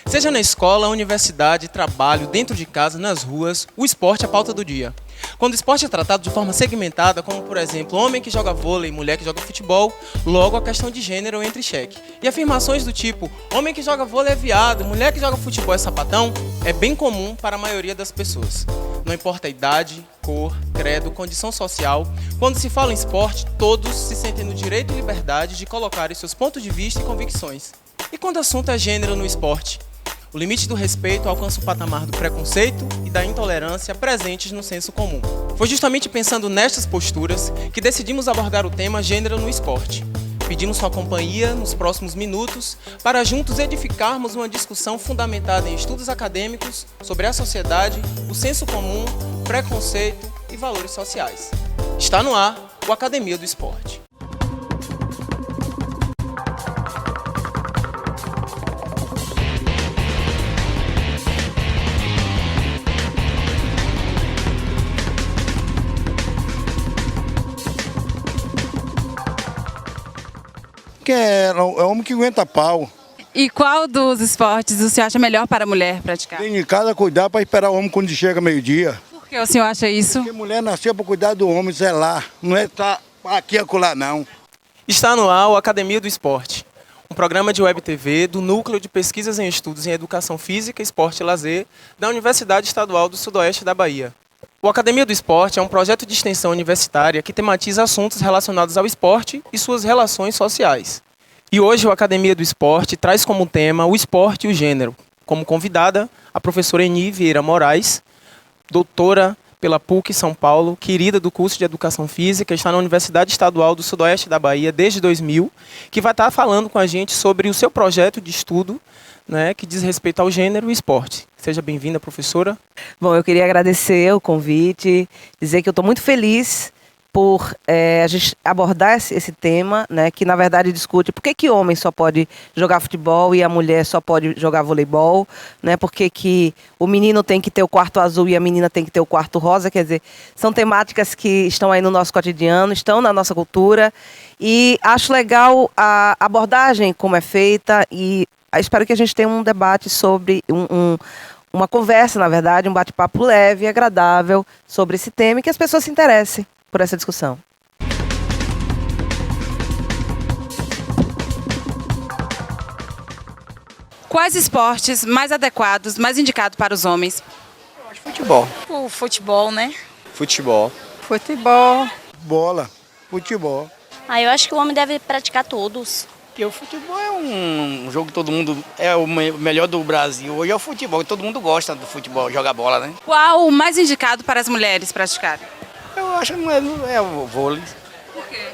Seja na escola, universidade, trabalho, dentro de casa, nas ruas, o esporte é a pauta do dia. Quando o esporte é tratado de forma segmentada, como por exemplo, homem que joga vôlei, mulher que joga futebol, logo a questão de gênero entra em xeque. E afirmações do tipo, homem que joga vôlei é viado, mulher que joga futebol é sapatão, é bem comum para a maioria das pessoas. Não importa a idade, cor, credo, condição social, quando se fala em esporte, todos se sentem no direito e liberdade de colocar seus pontos de vista e convicções. E quando o assunto é gênero no esporte? O limite do respeito alcança o patamar do preconceito e da intolerância presentes no senso comum. Foi justamente pensando nestas posturas que decidimos abordar o tema gênero no esporte. Pedimos sua companhia nos próximos minutos para juntos edificarmos uma discussão fundamentada em estudos acadêmicos sobre a sociedade, o senso comum, preconceito e valores sociais. Está no ar o Academia do Esporte. Que é homem que aguenta pau. E qual dos esportes você acha melhor para a mulher praticar? Tem em casa cuidar para esperar o homem quando chega meio-dia. Por que o senhor acha isso? Porque mulher nasceu para cuidar do homem, zelar. Não é estar aqui e acolá, não. Está no ar o Academia do Esporte, um programa de web TV do Núcleo de Pesquisas em Estudos em Educação Física, Esporte e Lazer da Universidade Estadual do Sudoeste da Bahia. O Academia do Esporte é um projeto de extensão universitária que tematiza assuntos relacionados ao esporte e suas relações sociais. E hoje o Academia do Esporte traz como tema o esporte e o gênero. Como convidada, a professora Eni Vieira Moraes, doutora pela PUC São Paulo, querida do curso de Educação Física, está na Universidade Estadual do Sudoeste da Bahia desde 2000, que vai estar falando com a gente sobre o seu projeto de estudo, né, que diz respeito ao gênero e esporte. Seja bem-vinda, professora. Bom, eu queria agradecer o convite, dizer que eu estou muito feliz por a gente abordar esse tema, né, que na verdade discute por que o homem só pode jogar futebol e a mulher só pode jogar voleibol, né, por que o menino tem que ter o quarto azul e a menina tem que ter o quarto rosa, quer dizer, são temáticas que estão aí no nosso cotidiano, estão na nossa cultura e acho legal a abordagem como é feita e espero que a gente tenha um debate sobre uma conversa, na verdade, um bate-papo leve e agradável sobre esse tema e que as pessoas se interessem por essa discussão. Quais esportes mais adequados, mais indicados para os homens? Eu acho futebol. O futebol, né? Futebol. Futebol. Bola, futebol. Eu acho que o homem deve praticar todos. Porque o futebol é um jogo que todo mundo... É o melhor do Brasil. Hoje é o futebol. Todo mundo gosta do futebol, joga bola, né? Qual o mais indicado para as mulheres praticarem? Eu acho que não é o vôlei. Por quê?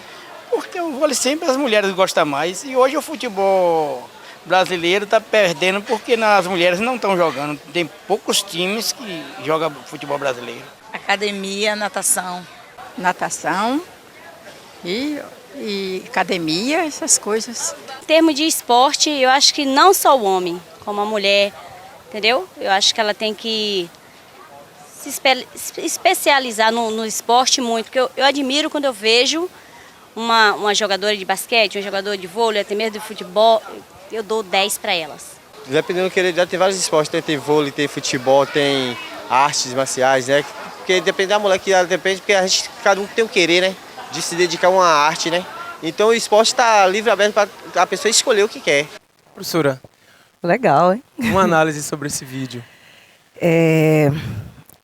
Porque o vôlei sempre as mulheres gostam mais. E hoje o futebol brasileiro está perdendo porque as mulheres não estão jogando. Tem poucos times que jogam futebol brasileiro. Academia, natação. Natação e academia, essas coisas. Em termos de esporte, eu acho que não só o homem, como a mulher, entendeu? Eu acho que ela tem que se especializar no esporte muito, porque eu admiro quando eu vejo uma jogadora de basquete, um jogador de vôlei, até mesmo de futebol, eu dou 10 para elas. Dependendo do que ele já tem vários esportes, tem vôlei, tem futebol, tem artes marciais, né? Porque depende da mulher, que ela depende, porque cada um tem o querer, né? De se dedicar a uma arte, né? Então o esporte está livre e aberto para a pessoa escolher o que quer. Professora, Legal, hein? uma análise sobre esse vídeo.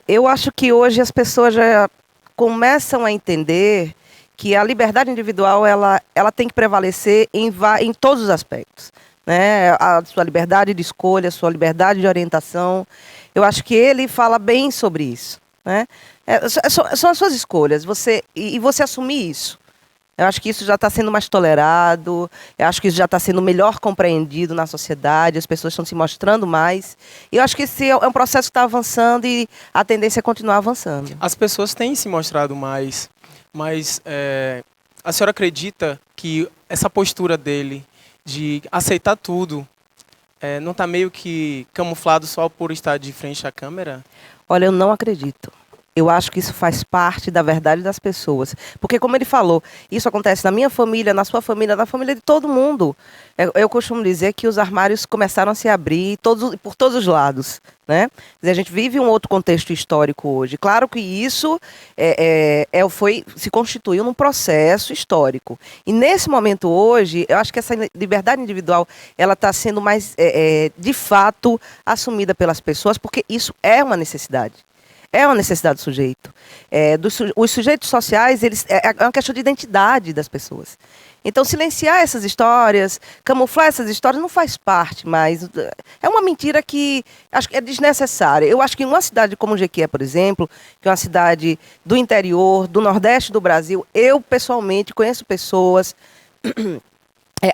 Eu acho que hoje as pessoas já começam a entender que a liberdade individual ela tem que prevalecer em todos os aspectos, né? A sua liberdade de escolha, a sua liberdade de orientação. Eu acho que ele fala bem sobre isso, né? São as suas escolhas, você assumir isso. Eu acho que isso já está sendo mais tolerado, eu acho que isso já está sendo melhor compreendido na sociedade, as pessoas estão se mostrando mais. E eu acho que esse é um processo que está avançando e a tendência é continuar avançando. As pessoas têm se mostrado mais, mas a senhora acredita que essa postura dele de aceitar tudo não está meio que camuflado só por estar de frente à câmera? Olha, eu não acredito. Eu acho que isso faz parte da verdade das pessoas. Porque, como ele falou, isso acontece na minha família, na sua família, na família de todo mundo. Eu costumo dizer que os armários começaram a se abrir por todos os lados, né? Quer dizer, a gente vive um outro contexto histórico hoje. Claro que isso se constituiu num processo histórico. E nesse momento hoje, eu acho que essa liberdade individual ela está sendo mais, de fato, assumida pelas pessoas, porque isso é uma necessidade. É uma necessidade do sujeito. Os sujeitos sociais, é uma questão de identidade das pessoas. Então, silenciar essas histórias, camuflar essas histórias, não faz parte mais. É uma mentira que acho que é desnecessária. Eu acho que em uma cidade como Jequié, por exemplo, que é uma cidade do interior, do nordeste do Brasil, eu, pessoalmente, conheço pessoas...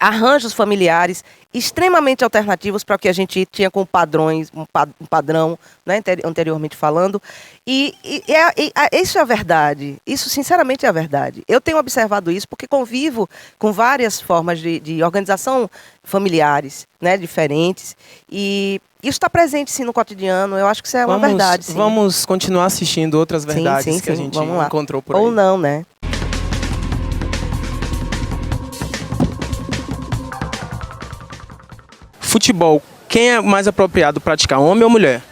arranjos familiares extremamente alternativos para o que a gente tinha com padrões, um padrão, né, anteriormente falando. Isso é a verdade. Isso, sinceramente, é a verdade. Eu tenho observado isso porque convivo com várias formas de organização familiares, né, diferentes. E isso está presente, sim, no cotidiano. Eu acho que isso é uma verdade, sim. Vamos continuar assistindo outras verdades que a gente encontrou por aí. Ou não, né? Futebol, quem é mais apropriado praticar, homem ou mulher?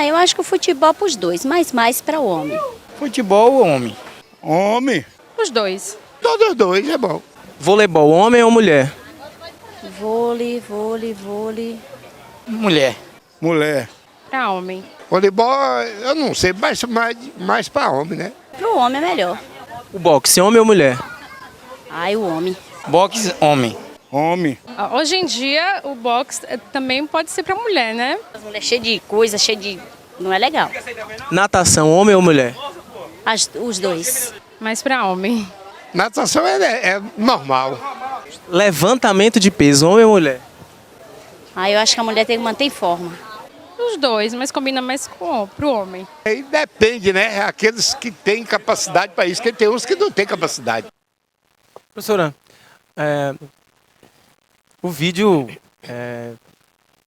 Eu acho que o futebol para os dois, mas mais para o homem. Futebol ou homem? Homem. Os dois. Todos os dois é bom. Voleibol, homem ou mulher? Vôlei. Mulher. Mulher. Para homem. Voleibol, eu não sei, mais para homem, né? Para o homem é melhor. O boxe, homem ou mulher? O homem. Boxe, homem. Homem. Hoje em dia, o boxe também pode ser para mulher, né? As mulheres cheias de coisa, não é legal. Natação, homem ou mulher? Os dois. Mas para homem. Natação é normal. Levantamento de peso, homem ou mulher? Eu acho que a mulher tem que manter em forma. Os dois, mas combina mais pro homem. Aí depende, né? Aqueles que têm capacidade para isso, que tem uns que não têm capacidade. Professora, o vídeo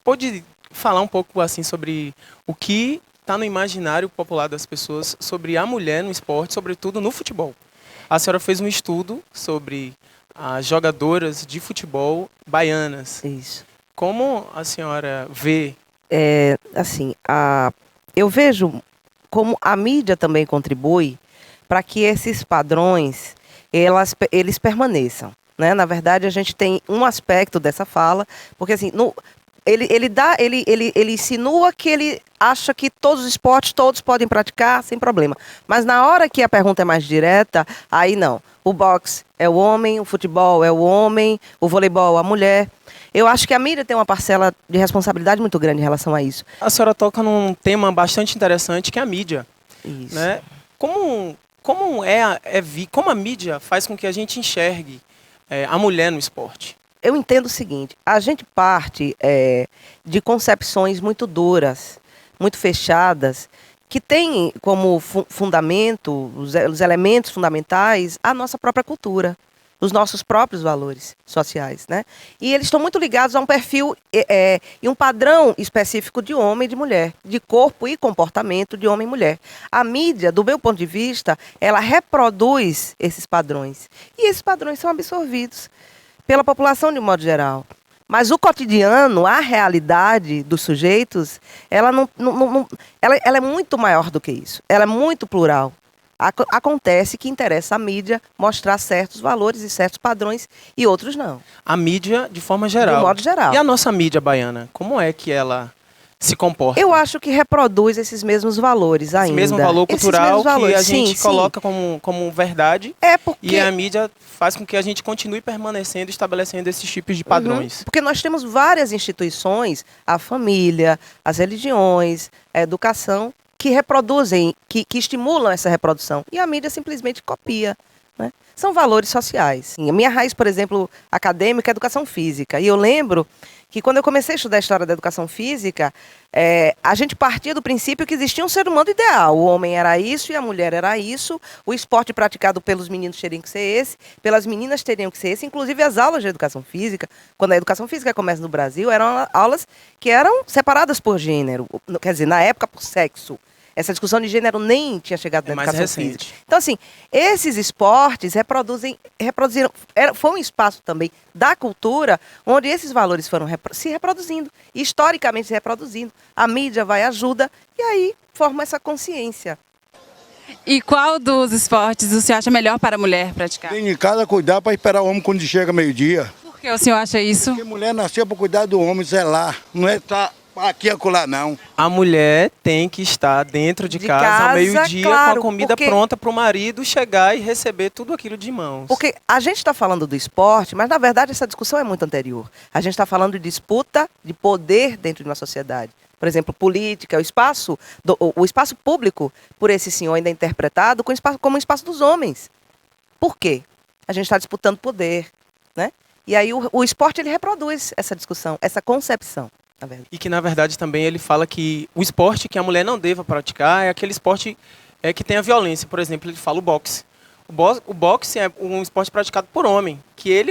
pode falar um pouco assim sobre o que está no imaginário popular das pessoas sobre a mulher no esporte, sobretudo no futebol. A senhora fez um estudo sobre as jogadoras de futebol baianas. Isso. Como a senhora vê? Eu vejo como a mídia também contribui para que esses padrões eles permaneçam. Né? Na verdade, a gente tem um aspecto dessa fala, porque assim, ele insinua que ele acha que todos os esportes, todos podem praticar sem problema. Mas na hora que a pergunta é mais direta, aí não. O boxe é o homem, o futebol é o homem, o voleibol é a mulher. Eu acho que a mídia tem uma parcela de responsabilidade muito grande em relação a isso. A senhora toca num tema bastante interessante, que é a mídia. Isso. Né? Como a mídia faz com que a gente enxergue a mulher no esporte? Eu entendo o seguinte, a gente parte de concepções muito duras, muito fechadas, que tem como fundamento, os elementos fundamentais, a nossa própria cultura, os nossos próprios valores sociais, né? E eles estão muito ligados a um perfil e um padrão específico de homem e de mulher, de corpo e comportamento de homem e mulher. A mídia, do meu ponto de vista, ela reproduz esses padrões. E esses padrões são absorvidos pela população de um modo geral. Mas o cotidiano, a realidade dos sujeitos, ela é muito maior do que isso. Ela é muito plural. Acontece que interessa à mídia mostrar certos valores e certos padrões e outros não. A mídia, de forma geral. De modo geral. E a nossa mídia baiana, como é que ela se comporta? Eu acho que reproduz esses mesmos valores ainda. Esse mesmo valor cultural que a gente sim. coloca como verdade. Porque... E a mídia faz com que a gente continue permanecendo, estabelecendo esses tipos de padrões. Porque nós temos várias instituições, a família, as religiões, a educação, que reproduzem, que estimulam essa reprodução. E a mídia simplesmente copia. Né? São valores sociais. A minha raiz, por exemplo, acadêmica é educação física. E eu lembro que quando eu comecei a estudar a história da educação física, a gente partia do princípio que existia um ser humano ideal. O homem era isso e a mulher era isso. O esporte praticado pelos meninos teria que ser esse, pelas meninas teriam que ser esse. Inclusive as aulas de educação física, quando a educação física começa no Brasil, eram aulas que eram separadas por gênero. Quer dizer, na época por sexo. Essa discussão de gênero nem tinha chegado na mais educação recente. física. Então, assim, esses esportes reproduziram, foi um espaço também da cultura onde esses valores foram se reproduzindo, historicamente se reproduzindo. A mídia vai, ajuda, e aí forma essa consciência. E qual dos esportes o senhor acha melhor para a mulher praticar? Tem em casa cuidar para esperar o homem quando chega meio-dia. Por que o senhor acha isso? Porque mulher nasceu para cuidar do homem, zelar. Não é estar aqui e acolá, não. A mulher tem que estar dentro de casa ao casa, meio-dia claro, com a comida porque- pronta para o marido chegar e receber tudo aquilo de mãos. Porque a gente está falando do esporte, mas na verdade essa discussão é muito anterior. A gente está falando de disputa de poder dentro de uma sociedade. Por exemplo, política, o espaço público, por esse senhor ainda é interpretado como um espaço dos homens. Por quê? A gente está disputando poder, né? E aí o esporte ele reproduz essa discussão, essa concepção, na verdade. E que, na verdade, também ele fala que o esporte que a mulher não deva praticar é aquele esporte que tem a violência. Por exemplo, ele fala o boxe. O boxe é um esporte praticado por homem.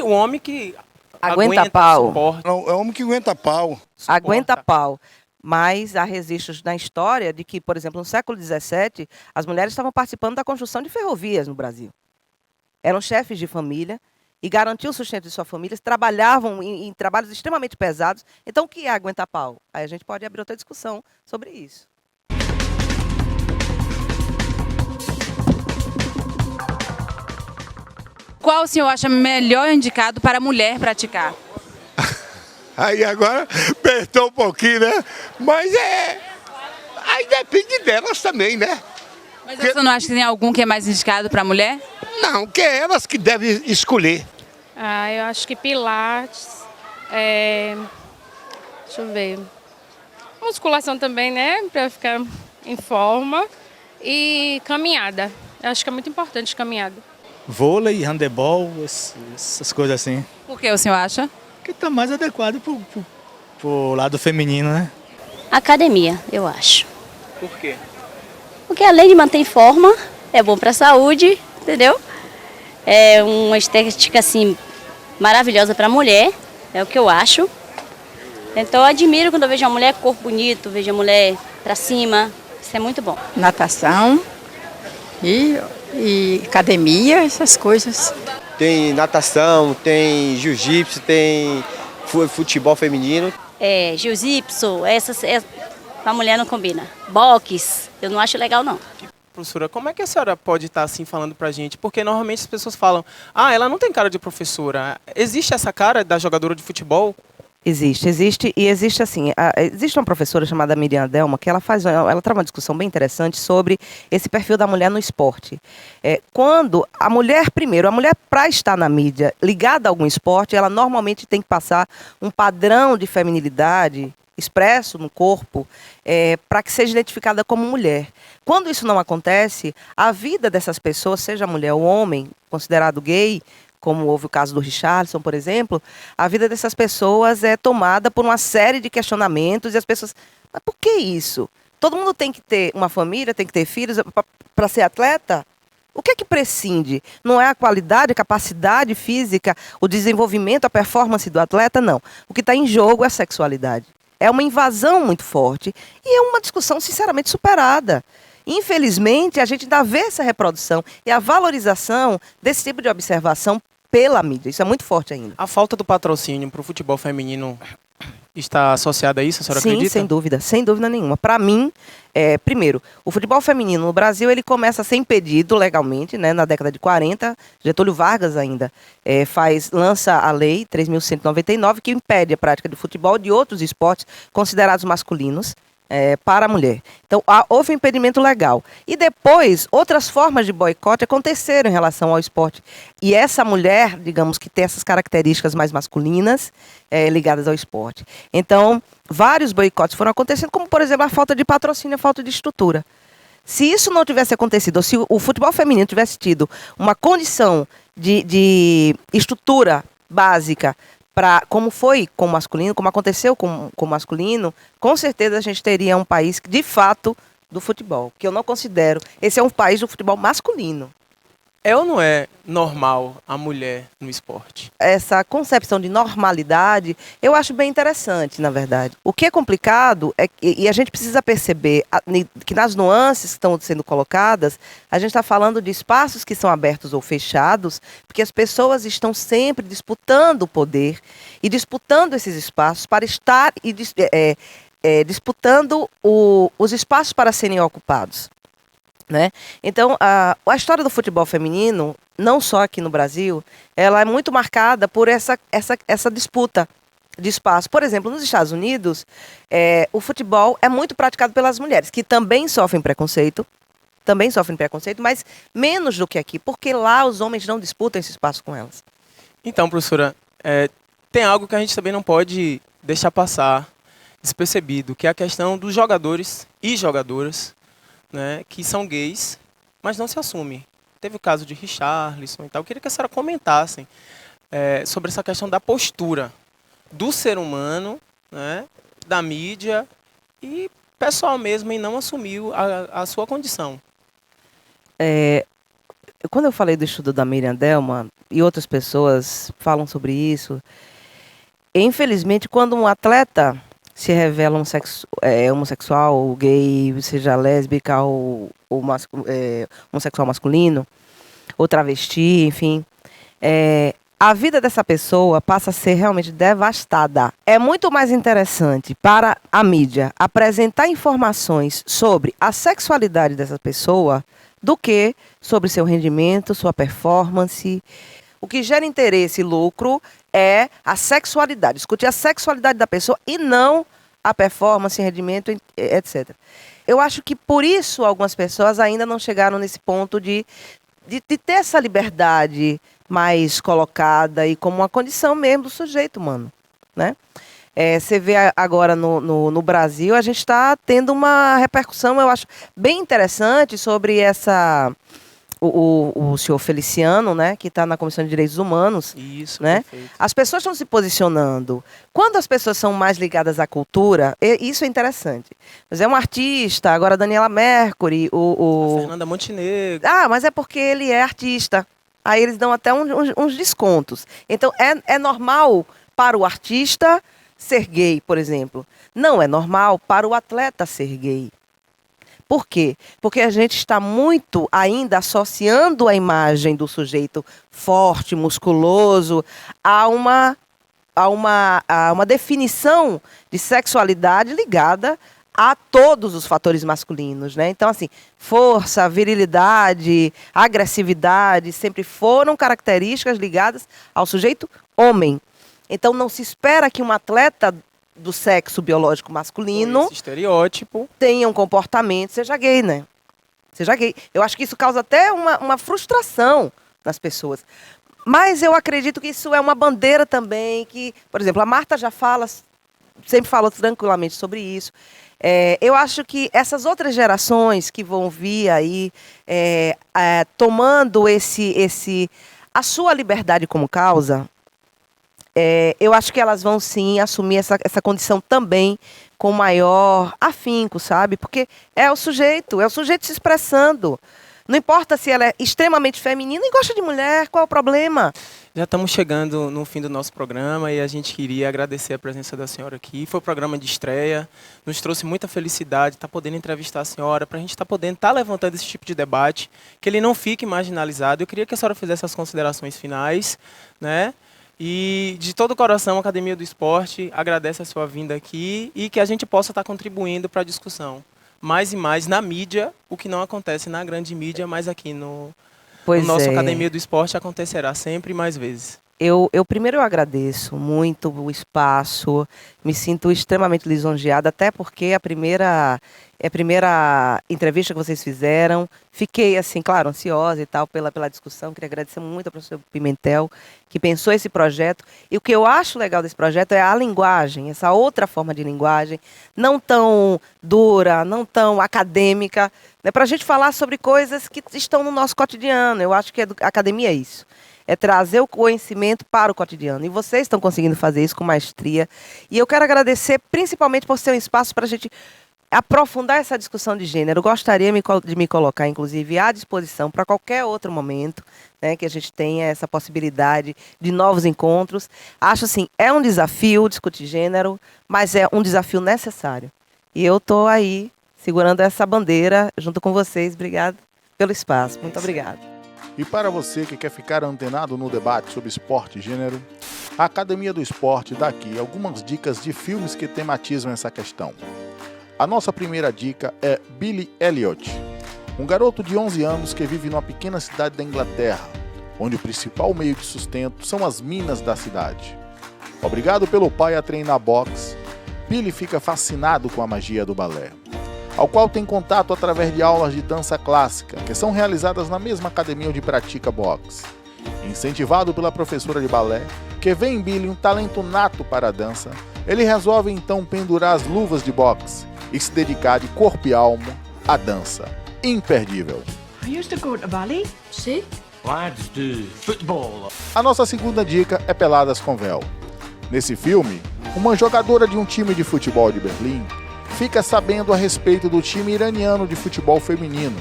O homem que Aguenta pau. suporta. É o homem que aguenta pau. Aguenta pau. Mas há registros na história de que, por exemplo, no século XVII, as mulheres estavam participando da construção de ferrovias no Brasil. Eram chefes de família e garantiam o sustento de sua família, trabalhavam em trabalhos extremamente pesados. Então, o que é aguentar pau? Aí a gente pode abrir outra discussão sobre isso. Qual o senhor acha melhor indicado para a mulher praticar? Aí agora apertou um pouquinho, né? Mas aí depende delas também, né? Mas você não acha que tem algum que é mais indicado para a mulher? Não, que é elas que devem escolher. Eu acho que pilates, deixa eu ver, musculação também, né, para ficar em forma, e caminhada. Eu acho que é muito importante caminhada. Vôlei, handebol, essas coisas assim. Por que o senhor acha? Que está mais adequado pro lado feminino, né? Academia, eu acho. Por quê? Porque além de manter em forma, é bom para a saúde, entendeu? É uma estética assim maravilhosa para a mulher, é o que eu acho. Então eu admiro quando eu vejo uma mulher com corpo bonito, vejo a mulher para cima, isso é muito bom. Natação e academia, essas coisas. Tem natação, tem jiu-jitsu, tem futebol feminino. Jiu-jitsu, com a mulher não combina. Boxe, eu não acho legal não. Professora, como é que a senhora pode estar assim falando pra gente? Porque normalmente as pessoas falam, ela não tem cara de professora. Existe essa cara da jogadora de futebol? Existe assim, existe uma professora chamada Miriam Delma que ela traz uma discussão bem interessante sobre esse perfil da mulher no esporte. Quando a mulher para estar na mídia ligada a algum esporte, ela normalmente tem que passar um padrão de feminilidade expresso no corpo para que seja identificada como mulher. Quando isso não acontece, a vida dessas pessoas, seja mulher ou homem, considerado gay, como houve o caso do Richarlison, por exemplo, a vida dessas pessoas é tomada por uma série de questionamentos e as pessoas, mas por que isso? Todo mundo tem que ter uma família, tem que ter filhos para ser atleta? O que é que prescinde? Não é a qualidade, a capacidade física, o desenvolvimento, a performance do atleta? Não. O que está em jogo é a sexualidade. É uma invasão muito forte e é uma discussão sinceramente superada. Infelizmente, a gente ainda vê essa reprodução e a valorização desse tipo de observação pela mídia. Isso é muito forte ainda. A falta do patrocínio para o futebol feminino está associada a isso, a senhora Sim, acredita? sem dúvida nenhuma. Para mim, primeiro, o futebol feminino no Brasil ele começa a ser impedido legalmente, né, na década de 40. Getúlio Vargas ainda lança a lei 3.199 que impede a prática de futebol e de outros esportes considerados masculinos para a mulher. Então, houve um impedimento legal. E depois, outras formas de boicote aconteceram em relação ao esporte. E essa mulher, digamos, que tem essas características mais masculinas ligadas ao esporte. Então, vários boicotes foram acontecendo, como, por exemplo, a falta de patrocínio, a falta de estrutura. Se isso não tivesse acontecido, ou se o futebol feminino tivesse tido uma condição de estrutura básica, como foi com o masculino, como aconteceu com o masculino, com certeza a gente teria um país, de fato, do futebol, que eu não considero. Esse é um país do futebol masculino. É ou não é normal a mulher no esporte? Essa concepção de normalidade, eu acho bem interessante, na verdade. O que é complicado é e a gente precisa perceber que nas nuances que estão sendo colocadas, a gente está falando de espaços que são abertos ou fechados, porque as pessoas estão sempre disputando o poder e disputando esses espaços para estar e disputando os espaços para serem ocupados. Né? Então, a história do futebol feminino, não só aqui no Brasil, ela é muito marcada por essa disputa de espaço. Por exemplo, nos Estados Unidos, o futebol é muito praticado pelas mulheres, que também sofrem preconceito, mas menos do que aqui, porque lá os homens não disputam esse espaço com elas. Então, professora, tem algo que a gente também não pode deixar passar despercebido, que é a questão dos jogadores e jogadoras, né, que são gays, mas não se assumem. Teve o caso de Richarlison e tal. Eu queria que a senhora comentassem sobre essa questão da postura do ser humano, né, da mídia e pessoal mesmo em não assumir a sua condição. Quando eu falei do estudo da Miriam Delma, e outras pessoas falam sobre isso, infelizmente, quando um atleta se revela homossexual, ou gay, seja lésbica ou homossexual masculino, ou travesti, enfim, a vida dessa pessoa passa a ser realmente devastada. É muito mais interessante para a mídia apresentar informações sobre a sexualidade dessa pessoa do que sobre seu rendimento, sua performance. O que gera interesse e lucro é a sexualidade, discutir a sexualidade da pessoa e não a performance, rendimento, etc. Eu acho que por isso algumas pessoas ainda não chegaram nesse ponto de ter essa liberdade mais colocada e como uma condição mesmo do sujeito humano, né? Você vê agora no Brasil, a gente está tendo uma repercussão, eu acho, bem interessante sobre o senhor Feliciano, né, que está na Comissão de Direitos Humanos. Isso, né? perfeito. As pessoas estão se posicionando. Quando as pessoas são mais ligadas à cultura, isso é interessante. Mas é um artista, agora a Daniela Mercury, A Fernanda Montenegro. mas é porque ele é artista. Aí eles dão até uns descontos. Então, é normal para o artista ser gay, por exemplo. Não é normal para o atleta ser gay. Por quê? Porque a gente está muito ainda associando a imagem do sujeito forte, musculoso, a uma definição de sexualidade ligada a todos os fatores masculinos, né? Então, assim, força, virilidade, agressividade sempre foram características ligadas ao sujeito homem. Então, não se espera que um atleta do sexo biológico masculino, esse estereótipo, tenha um comportamento, seja gay, né? Seja gay. Eu acho que isso causa até uma frustração nas pessoas. Mas eu acredito que isso é uma bandeira também, que, por exemplo, a Marta já sempre falou tranquilamente sobre isso. Eu acho que essas outras gerações que vão vir aí tomando a sua liberdade como causa, eu acho que elas vão sim assumir essa condição também com maior afinco, sabe? Porque é o sujeito se expressando. Não importa se ela é extremamente feminina e gosta de mulher, qual é o problema? Já estamos chegando no fim do nosso programa e a gente queria agradecer a presença da senhora aqui. Foi um programa de estreia, nos trouxe muita felicidade estar podendo entrevistar a senhora, para a gente estar podendo estar levantando esse tipo de debate, que ele não fique marginalizado. Eu queria que a senhora fizesse as considerações finais, né? E de todo o coração, a Academia do Esporte agradece a sua vinda aqui e que a gente possa estar contribuindo para a discussão. Mais e mais na mídia, o que não acontece na grande mídia, mas aqui no nosso Academia do Esporte acontecerá sempre e mais vezes. Eu primeiro agradeço muito o espaço, me sinto extremamente lisonjeada, até porque a primeira entrevista que vocês fizeram, fiquei, assim, claro, ansiosa e tal pela discussão. Queria agradecer muito ao professor Pimentel, que pensou esse projeto. E o que eu acho legal desse projeto é a linguagem, essa outra forma de linguagem, não tão dura, não tão acadêmica, né, para a gente falar sobre coisas que estão no nosso cotidiano. Eu acho que a academia é isso. É trazer o conhecimento para o cotidiano. E vocês estão conseguindo fazer isso com maestria. E eu quero agradecer principalmente por ser um espaço para a gente aprofundar essa discussão de gênero. Gostaria de me colocar, inclusive, à disposição para qualquer outro momento, né, que a gente tenha essa possibilidade de novos encontros. Acho assim, é um desafio discutir gênero, mas é um desafio necessário. E eu estou aí segurando essa bandeira junto com vocês. Obrigada pelo espaço. Muito obrigada. E para você que quer ficar antenado no debate sobre esporte e gênero, a Academia do Esporte dá aqui algumas dicas de filmes que tematizam essa questão. A nossa primeira dica é Billy Elliot, um garoto de 11 anos que vive numa pequena cidade da Inglaterra, onde o principal meio de sustento são as minas da cidade. Obrigado pelo pai a treinar boxe, Billy fica fascinado com a magia do balé, ao qual tem contato através de aulas de dança clássica, que são realizadas na mesma academia onde pratica boxe. Incentivado pela professora de balé, que vê em Billy um talento nato para a dança, ele resolve então pendurar as luvas de boxe e se dedicar de corpo e alma à dança. Imperdível. A nossa segunda dica é Peladas com Véu. Nesse filme, uma jogadora de um time de futebol de Berlim fica sabendo a respeito do time iraniano de futebol feminino,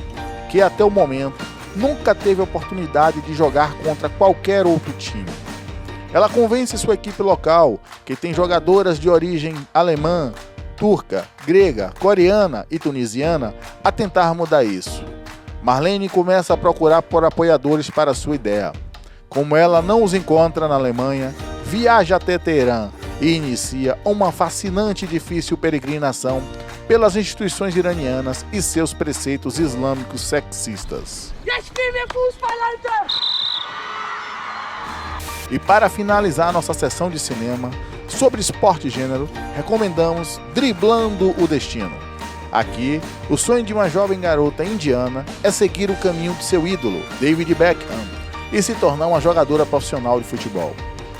que até o momento nunca teve oportunidade de jogar contra qualquer outro time. Ela convence sua equipe local, que tem jogadoras de origem alemã, turca, grega, coreana e tunisiana, a tentar mudar isso. Marlene começa a procurar por apoiadores para sua ideia. Como ela não os encontra na Alemanha, viaja até Teherã e inicia uma fascinante e difícil peregrinação pelas instituições iranianas e seus preceitos islâmicos sexistas. E para finalizar nossa sessão de cinema sobre esporte e gênero, recomendamos Driblando o Destino. Aqui, o sonho de uma jovem garota indiana é seguir o caminho de seu ídolo, David Beckham, e se tornar uma jogadora profissional de futebol.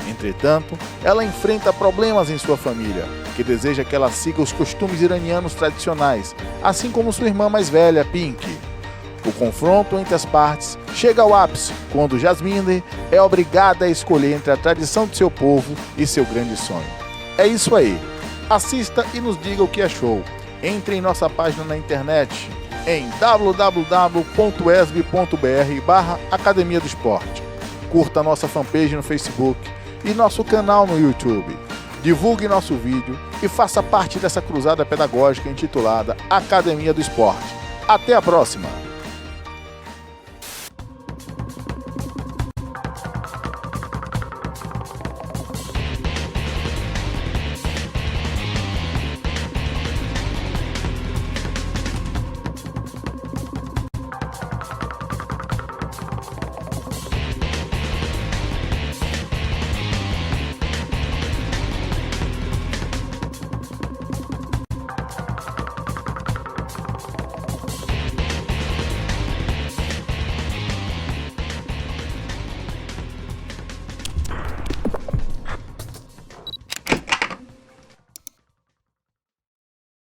Entretanto, ela enfrenta problemas em sua família, que deseja que ela siga os costumes iranianos tradicionais, assim como sua irmã mais velha, Pink. O confronto entre as partes chega ao ápice quando Jasmine é obrigada a escolher entre a tradição de seu povo e seu grande sonho. É isso aí. Assista e nos diga o que achou. Entre em nossa página na internet em www.esb.br/Academia do Esporte. Curta nossa fanpage no Facebook e nosso canal no YouTube. Divulgue nosso vídeo e faça parte dessa cruzada pedagógica intitulada Academia do Esporte. Até a próxima!